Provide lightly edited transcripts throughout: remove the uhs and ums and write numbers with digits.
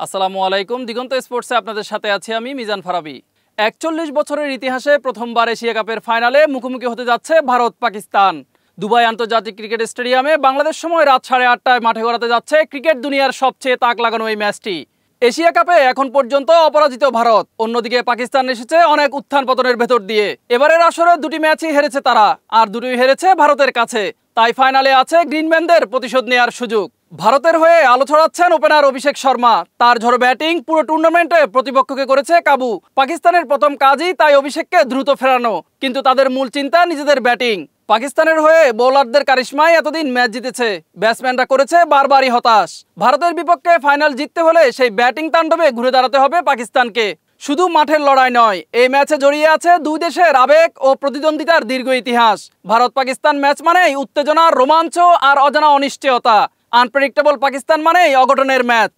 আসসালামু আলাইকুম। দিগন্ত স্পোর্টসে আপনাদের সাথে আছি আমি মিজান ফারাবি। ৪১ বছরের ইতিহাসে প্রথমবার এশিয়া কাপের ফাইনালে মুখোমুখি হতে যাচ্ছে ভারত পাকিস্তান। দুবাই আন্তর্জাতিক ক্রিকেট স্টেডিয়ামে বাংলাদেশ সময় রাত 8:30টায় মাঠে গড়াতে যাচ্ছে ক্রিকেট দুনিয়ার সবচেয়ে তাক লাগানো এই ম্যাচটি। এশিয়া কাপে এখন পর্যন্ত অপরাজিত ভারত, অন্যদিকে পাকিস্তান এসেছে অনেক উত্থান পতনের ভেতর দিয়ে। এবারের আসরে দুটি ম্যাচই হেরেছে তারা, আর দুটোই হেরেছে ভারতের কাছে। তাই ফাইনালে আছে গ্রিনম্যানদের প্রতিশোধ নেওয়ার সুযোগ। ভারতের হয়ে আলো ছড়াচ্ছেন ওপেনার অভিষেক শর্মা। তার ঝড়ো ব্যাটিং পুরো টুর্নামেন্টে প্রতিপক্ষকে করেছে কাবু। পাকিস্তানের প্রথম কাজই তাই অভিষেককে দ্রুত ফেরানো, কিন্তু তাদের মূল চিন্তা নিজেদের ব্যাটিং। পাকিস্তানের হয়ে বোলারদের কারিশমায় এতদিন ম্যাচ জিতেছে, ব্যাটসম্যানরা করেছে বারবারই হতাশ। ভারতের বিপক্ষে ফাইনাল জিততে হলে সেই ব্যাটিং তাণ্ডবে ঘুরে দাঁড়াতে হবে পাকিস্তানকে। শুধু মাঠের লড়াই নয়, এই ম্যাচে জড়িয়ে আছে দুই দেশের আবেগ ও প্রতিদ্বন্দ্বিতার দীর্ঘ ইতিহাস। ভারত পাকিস্তান ম্যাচ মানেই উত্তেজনা, রোমাঞ্চ আর অজানা অনিশ্চয়তা। আনপ্রেডিক্টেবল পাকিস্তান মানেই অঘটনের ম্যাচ।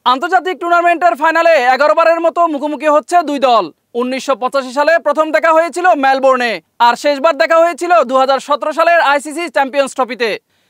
আন্তর্জাতিক টুর্নামেন্টের ফাইনালে 11 বারের মতো মুখোমুখি হচ্ছে দুই দল। 1985 সালে প্রথম দেখা হয়েছিল মেলবোর্নে, আর শেষবার দেখা হয়েছিল 2017 সালের আইসিসি চ্যাম্পিয়ন্স ট্রফিতে।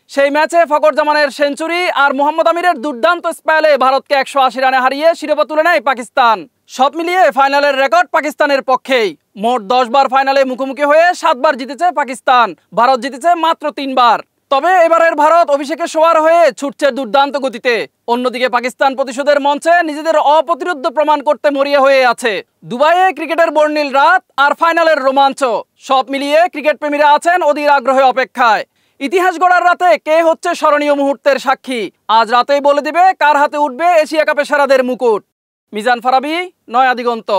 সেই ম্যাচে ফকর জামানের সেঞ্চুরি আর মোহাম্মদ আমিরের দুর্দান্ত স্পেলে ভারতকে 180 রানে হারিয়ে শিরোপা তুলে নেয় পাকিস্তান। সব মিলিয়ে ফাইনালের রেকর্ড পাকিস্তানের পক্ষেই। মোট 10 বার ফাইনালে মুখোমুখি হয়ে 7 বার জিতেছে পাকিস্তান, ভারত জিতেছে মাত্র 3 বার। তবে এবারের ভারত অভিষেকে সোয়ার হয়ে ছুটছে দুর্দান্ত গতিতে। অন্যদিকে পাকিস্তান প্রতিশোধের মঞ্চে নিজেদের অপ্রতিরোধ্য প্রমাণ করতে মরিয়া হয়ে আছে। দুবাইয়ে ক্রিকেটের বর্ণিল রাত আর ফাইনালের রোমাঞ্চ, সব মিলিয়ে ক্রিকেট প্রেমীরা আছেন অধীর আগ্রহে অপেক্ষায়। ইতিহাস গড়ার রাতে কে হচ্ছে স্মরণীয় মুহূর্তের সাক্ষী, আজ রাতেই বলে দিবে কার হাতে উঠবে এশিয়া কাপে সেরাদের মুকুট। মিজান ফারাবি, নয়া দিগন্ত।